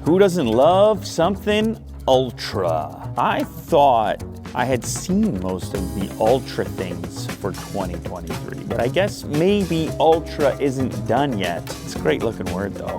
Who doesn't love something Ultra? I thought I had seen most of the Ultra things for 2023, but I guess maybe Ultra isn't done yet. It's a great looking word though.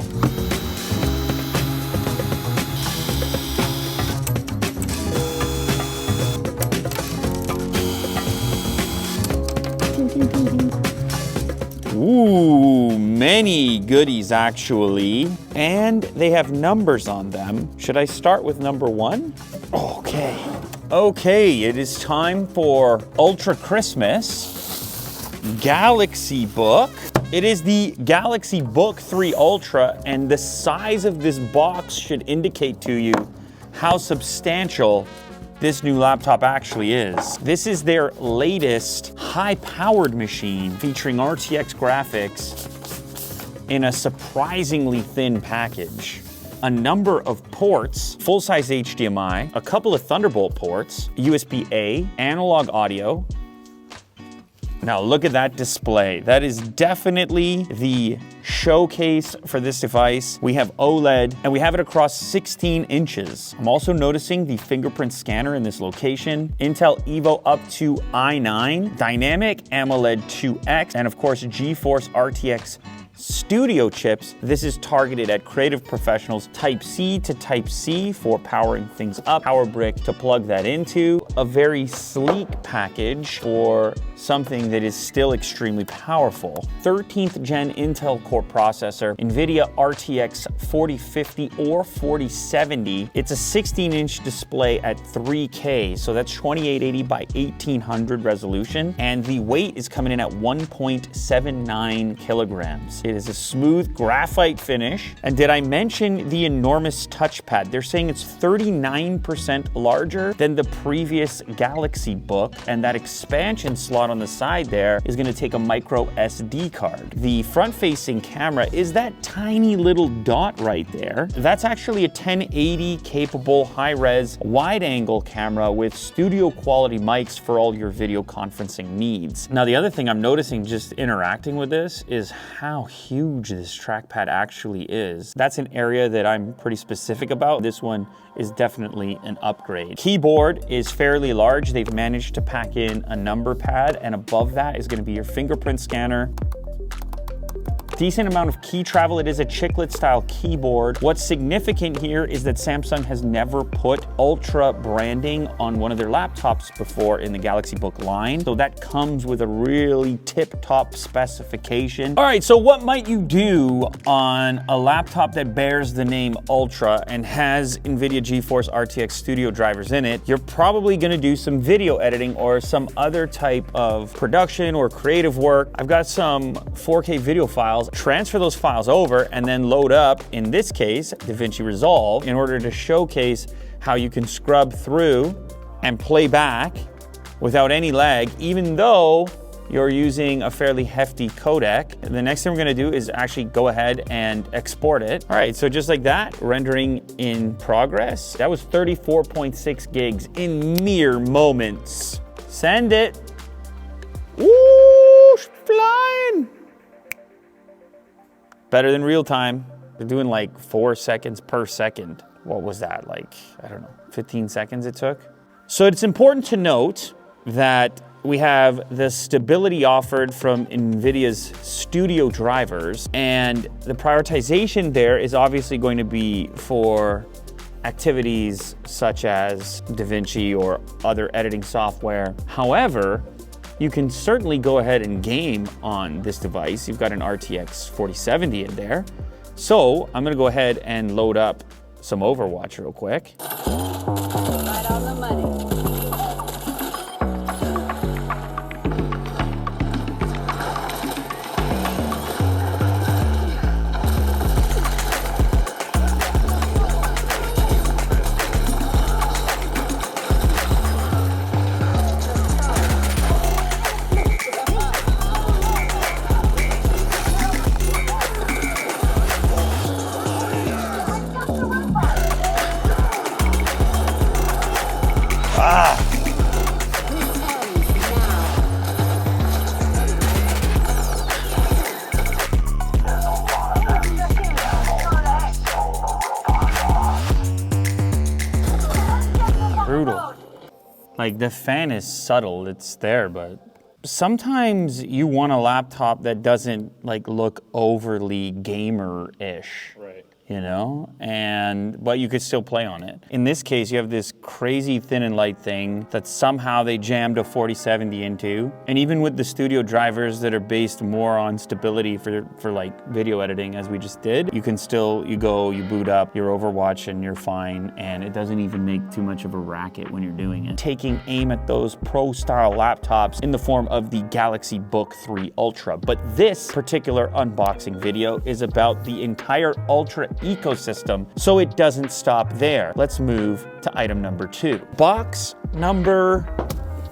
Ooh, many goodies actually. And they have numbers on them. Should I start with number 1? Okay. Okay, it is time for Ultra Christmas Galaxy Book. It is the Galaxy Book 3 Ultra, and the size of this box should indicate to you how substantial this new laptop actually is. This is their latest high-powered machine featuring RTX graphics in a surprisingly thin package. A number of ports, full-size HDMI, a couple of Thunderbolt ports, USB-A, analog audio. Now look at that display. That is definitely the showcase for this device. We have OLED and we have it across 16 inches. I'm also noticing the fingerprint scanner in this location, Intel Evo up to i9, Dynamic AMOLED 2X, and of course GeForce RTX Studio chips. This is targeted at creative professionals. Type-C to Type-C for powering things up. Power brick to plug that into. A very sleek package for something that is still extremely powerful. 13th gen Intel Core processor, NVIDIA RTX 4050 or 4070. It's a 16-inch display at 3K, so that's 2880 by 1800 resolution, and the weight is coming in at 1.79 kilograms. It is a smooth graphite finish. And did I mention the enormous touchpad? They're saying it's 39% larger than the previous Galaxy Book, and that expansion slot on the side there is gonna take a micro SD card. The front-facing camera is that tiny little dot right there. That's actually a 1080 capable high-res wide-angle camera with studio quality mics for all your video conferencing needs. Now, the other thing I'm noticing just interacting with this is how huge this trackpad actually is. That's an area that I'm pretty specific about. This one is definitely an upgrade. Keyboard is fairly large. They've managed to pack in a number pad, and above that is going to be your fingerprint scanner. Decent amount of key travel. It is a chiclet style keyboard. What's significant here is that Samsung has never put Ultra branding on one of their laptops before in the Galaxy Book line. So that comes with a really tip-top specification. All right, so what might you do on a laptop that bears the name Ultra and has NVIDIA GeForce RTX Studio drivers in it? You're probably gonna do some video editing or some other type of production or creative work. I've got some 4K video files. Transfer those files over and then load up, in this case, DaVinci Resolve, in order to showcase how you can scrub through and play back without any lag, even though you're using a fairly hefty codec. The next thing we're gonna do is actually go ahead and export it. All right, so just like that, rendering in progress. That was 34.6 gigs in mere moments. Send it. Woo, flying. Better than real time. They're doing like 4 seconds per second. What was that, like, I don't know, 15 seconds it took? So it's important to note that we have the stability offered from NVIDIA's Studio drivers, and the prioritization there is obviously going to be for activities such as DaVinci or other editing software. However, you can certainly go ahead and game on this device. You've got an RTX 4070 in there. So I'm gonna go ahead and load up some Overwatch real quick. Right on the money. Like the fan is subtle, it's there, but sometimes you want a laptop that doesn't like look overly gamer-ish. Right. You know, but you could still play on it. In this case, you have this crazy thin and light thing that somehow they jammed a 4070 into. And even with the studio drivers that are based more on stability for like video editing, as we just did, you can still, you boot up your Overwatch and you're fine. And it doesn't even make too much of a racket when you're doing it. Taking aim at those pro style laptops in the form of the Galaxy Book 3 Ultra. But this particular unboxing video is about the entire Ultra ecosystem, so it doesn't stop there. Let's move to item number 2. Box number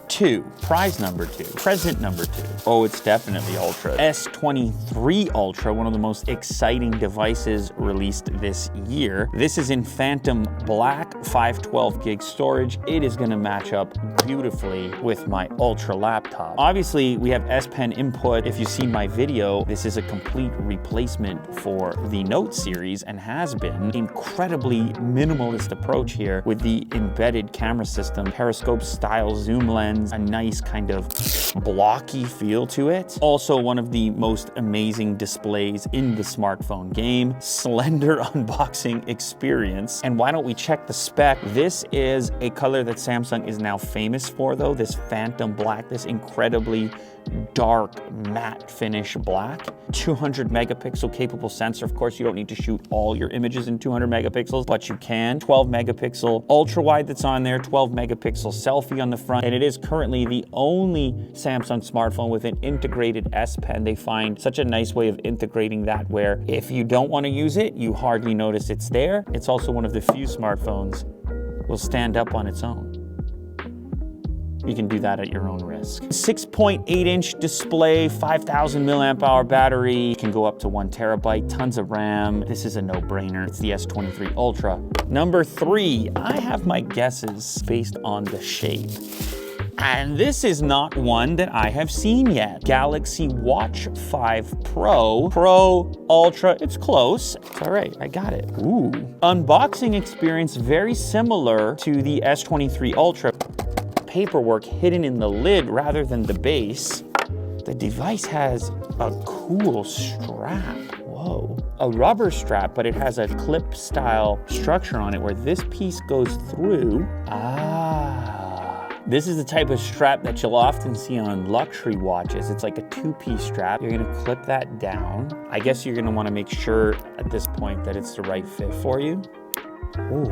2, prize number 2, present number 2. Oh, it's definitely Ultra. S23 Ultra, one of the most exciting devices released this year. This is in Phantom Black, 512 gig storage. It is gonna match up beautifully with my Ultra laptop. Obviously, we have S Pen input. If you see my video, this is a complete replacement for the Note series and has been. Incredibly minimalist approach here with the embedded camera system, periscope style zoom lens, a nice kind of blocky feel to it. Also one of the most amazing displays in the smartphone game. Slender unboxing experience. And why don't we check the spec? This is a color that Samsung is now famous for though, this Phantom Black, this incredibly dark matte finish black. 200 megapixel capable sensor. Of course, you don't need to shoot all your images in 200 megapixels, but you can. 12 megapixel ultra wide that's on there, 12 megapixel selfie on the front. And it is currently the only Samsung smartphone with an integrated S Pen. They find such a nice way of integrating that where if you don't want to use it, you hardly notice it's there. It's also one of the few smartphones will stand up on its own. You can do that at your own risk. 6.8-inch display, 5,000 milliamp hour battery, can go up to 1 terabyte, tons of RAM. This is a no-brainer. It's the S23 Ultra. Number 3, I have my guesses based on the shape. And this is not one that I have seen yet. Galaxy Watch 5 Pro. Ultra, it's close. It's all right, I got it. Ooh. Unboxing experience very similar to the S23 Ultra. Paperwork hidden in the lid rather than the base. The device has a cool strap. Whoa. A rubber strap, but it has a clip style structure on it where this piece goes through. This is the type of strap that you'll often see on luxury watches. It's like a 2-piece strap. You're gonna clip that down. I guess you're gonna wanna make sure at this point that it's the right fit for you. Ooh,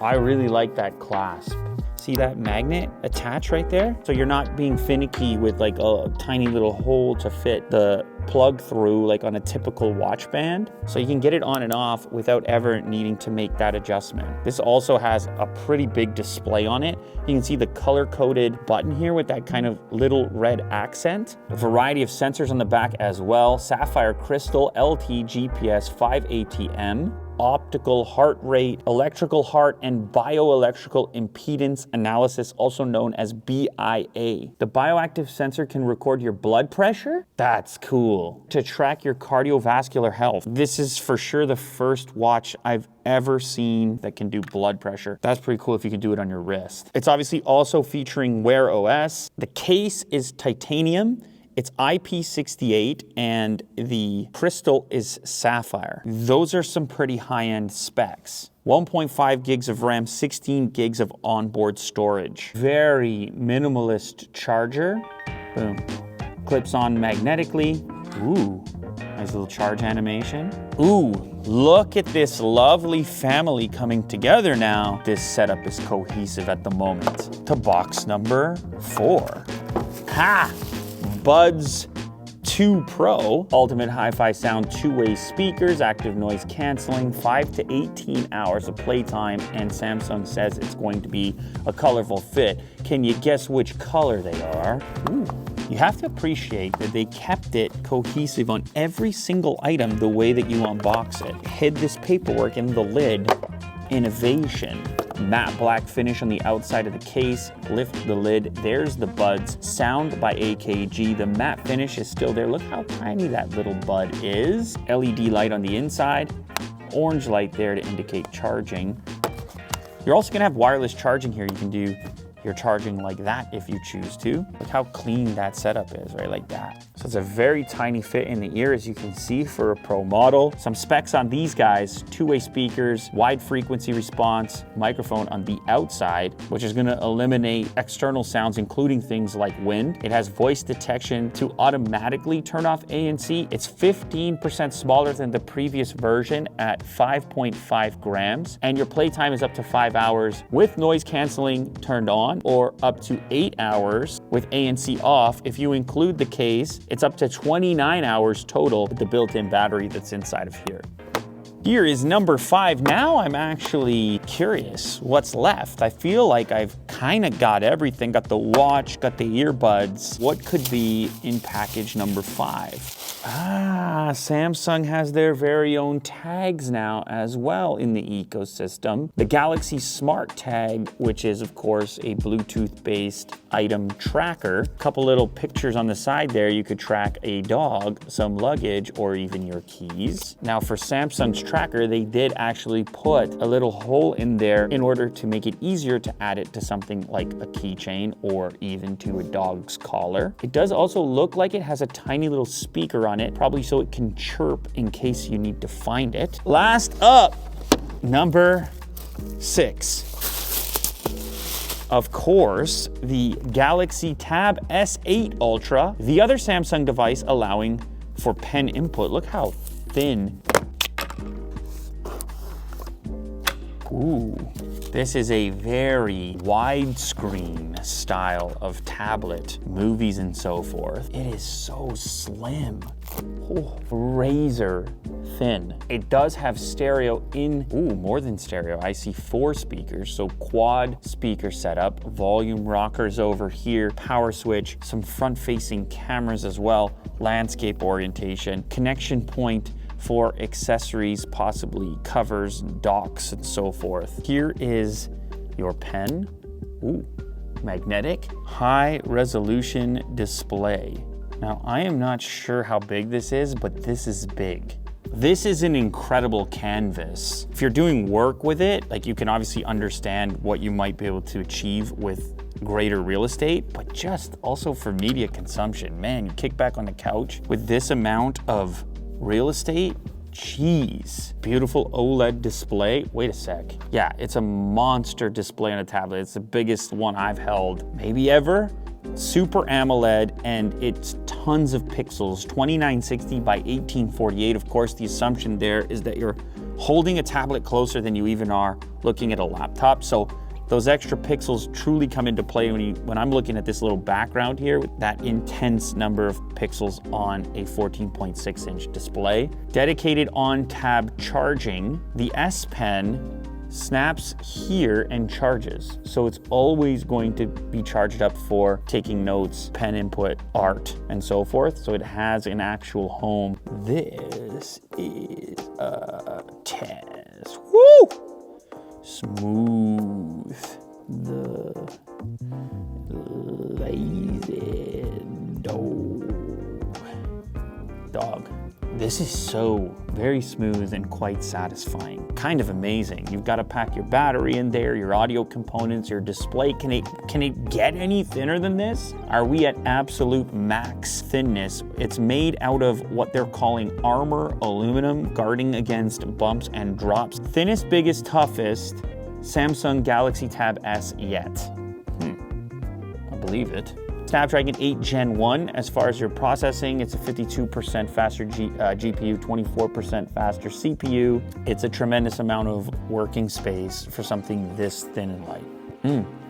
I really like that clasp. See that magnet attach right there? So you're not being finicky with like a tiny little hole to fit the plug through like on a typical watch band. So you can get it on and off without ever needing to make that adjustment. This also has a pretty big display on it. You can see the color-coded button here with that kind of little red accent. A variety of sensors on the back as well. Sapphire crystal, LT, GPS, 5 ATM. Optical heart rate, electrical heart, and bioelectrical impedance analysis, also known as BIA. The bioactive sensor can record your blood pressure. That's cool. To track your cardiovascular health. This is for sure the first watch I've ever seen that can do blood pressure. That's pretty cool if you can do it on your wrist. It's obviously also featuring Wear OS. The case is titanium. It's IP68 and the crystal is sapphire. Those are some pretty high-end specs. 1.5 gigs of RAM, 16 gigs of onboard storage. Very minimalist charger. Boom. Clips on magnetically. Ooh, nice little charge animation. Ooh, look at this lovely family coming together now. This setup is cohesive at the moment. To box number 4. Ha! Buds 2 Pro, ultimate hi-fi sound, 2-way speakers, active noise canceling, 5 to 18 hours of playtime, and Samsung says it's going to be a colorful fit. Can you guess which color they are? Ooh. You have to appreciate that they kept it cohesive on every single item the way that you unbox it. Hid this paperwork in the lid. Innovation. Matte black finish on the outside of the case. Lift the lid. There's the buds. Sound by AKG. The matte finish is still there. Look how tiny that little bud is. LED light on the inside. Orange light there to indicate charging. You're also gonna have wireless charging here. You can do You're charging like that if you choose to. Look how clean that setup is, right? Like that. So it's a very tiny fit in the ear, as you can see, for a pro model. Some specs on these guys: two-way speakers, wide frequency response, microphone on the outside, which is gonna eliminate external sounds, including things like wind. It has voice detection to automatically turn off ANC. It's 15% smaller than the previous version at 5.5 grams, and your playtime is up to 5 hours with noise canceling turned on, or up to 8 hours with ANC off. If you include the case, it's up to 29 hours total with the built-in battery that's inside of here. Here is number 5. Now I'm actually curious what's left. I feel like I've kind of got everything. Got the watch, got the earbuds. What could be in package number 5? Samsung has their very own tags now as well in the ecosystem. The Galaxy Smart Tag, which is of course a Bluetooth-based item tracker. Couple little pictures on the side there. You could track a dog, some luggage, or even your keys. Now for Samsung's tracker, they did actually put a little hole in there in order to make it easier to add it to something like a keychain or even to a dog's collar. It does also look like it has a tiny little speaker on it, probably so it can chirp in case you need to find it. Last up, number 6. Of course, the Galaxy Tab S8 Ultra, the other Samsung device allowing for pen input. Look how thin. Ooh, this is a very widescreen style of tablet, movies and so forth. It is so slim. Oh, razor thin. It does have stereo in, more than stereo. I see 4 speakers, so quad speaker setup, volume rockers over here, power switch, some front-facing cameras as well, landscape orientation, connection point for accessories, possibly covers, docks, and so forth. Here is your pen. Magnetic, high resolution display. Now, I am not sure how big this is, but this is big. This is an incredible canvas. If you're doing work with it, like, you can obviously understand what you might be able to achieve with greater real estate, but just also for media consumption. Man, you kick back on the couch with this amount of real estate, jeez. Beautiful OLED display. Wait a sec. Yeah, it's a monster display on a tablet. It's the biggest one I've held maybe ever. Super AMOLED, and it's tons of pixels, 2960 by 1848. Of course, the assumption there is that you're holding a tablet closer than you even are looking at a laptop. So those extra pixels truly come into play when I'm looking at this little background here with that intense number of pixels on a 14.6-inch display. Dedicated on-tab charging. The S Pen snaps here and charges. So it's always going to be charged up for taking notes, pen input, art, and so forth. So it has an actual home. This is a test. Woo! Smooth. The lazy dog. This is so very smooth and quite satisfying. Kind of amazing. You've got to pack your battery in there, your audio components, your display. Can it get any thinner than this? Are we at absolute max thinness? It's made out of what they're calling armor aluminum, guarding against bumps and drops. Thinnest, biggest, toughest Samsung Galaxy Tab S yet. I believe it. Snapdragon 8 Gen 1, as far as your processing, it's a 52% faster GPU, 24% faster CPU. It's a tremendous amount of working space for something this thin and light.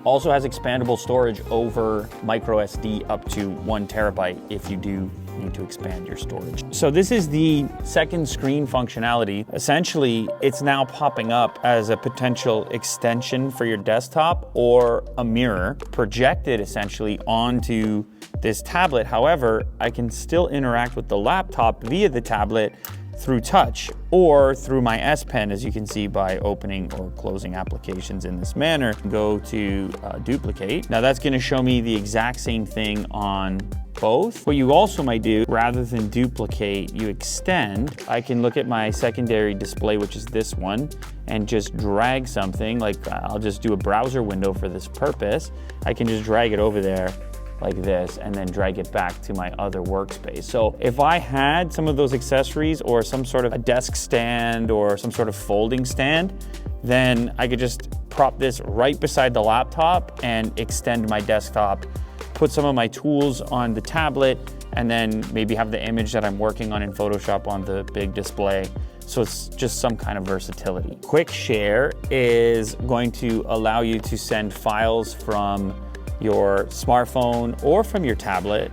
Also has expandable storage over micro SD up to 1 terabyte if you do need to expand your storage. So this is the second screen functionality. Essentially, it's now popping up as a potential extension for your desktop or a mirror projected essentially onto this tablet. However, I can still interact with the laptop via the tablet through touch or through my S Pen, as you can see by opening or closing applications in this manner. Go to duplicate. Now that's going to show me the exact same thing on both. What you also might do, rather than duplicate, you extend. I can look at my secondary display, which is this one, and just drag something. Like I'll just do a browser window for this purpose. I can just drag it over there like this and then drag it back to my other workspace. So if I had some of those accessories or some sort of a desk stand or some sort of folding stand, then I could just prop this right beside the laptop and extend my desktop, put some of my tools on the tablet, and then maybe have the image that I'm working on in Photoshop on the big display. So it's just some kind of versatility. Quick Share is going to allow you to send files from your smartphone or from your tablet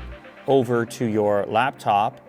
over to your laptop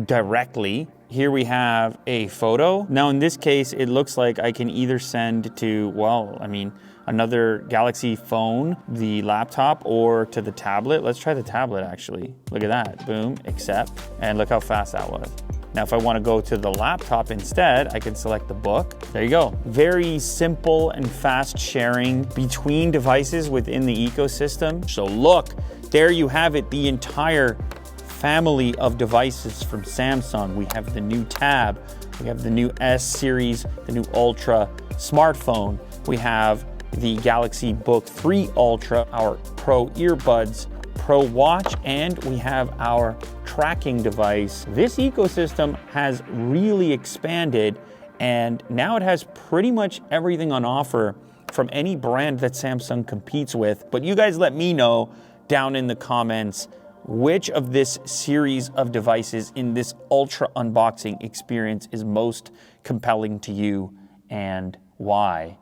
directly. Here we have a photo. Now in this case, it looks like I can either send to, well, I mean, another Galaxy phone, the laptop, or to the tablet. Let's try the tablet actually. Look at that, boom, accept, and look how fast that was. Now, if I want to go to the laptop instead, I can select the book. There you go. Very simple and fast sharing between devices within the ecosystem. So look, there you have it, the entire family of devices from Samsung. We have the new Tab, we have the new S series, the new Ultra smartphone. We have the Galaxy Book 3 Ultra, our Pro earbuds, Pro watch, and we have our tracking device. This ecosystem has really expanded, and now it has pretty much everything on offer from any brand that Samsung competes with. But you guys let me know down in the comments which of this series of devices in this Ultra unboxing experience is most compelling to you and why.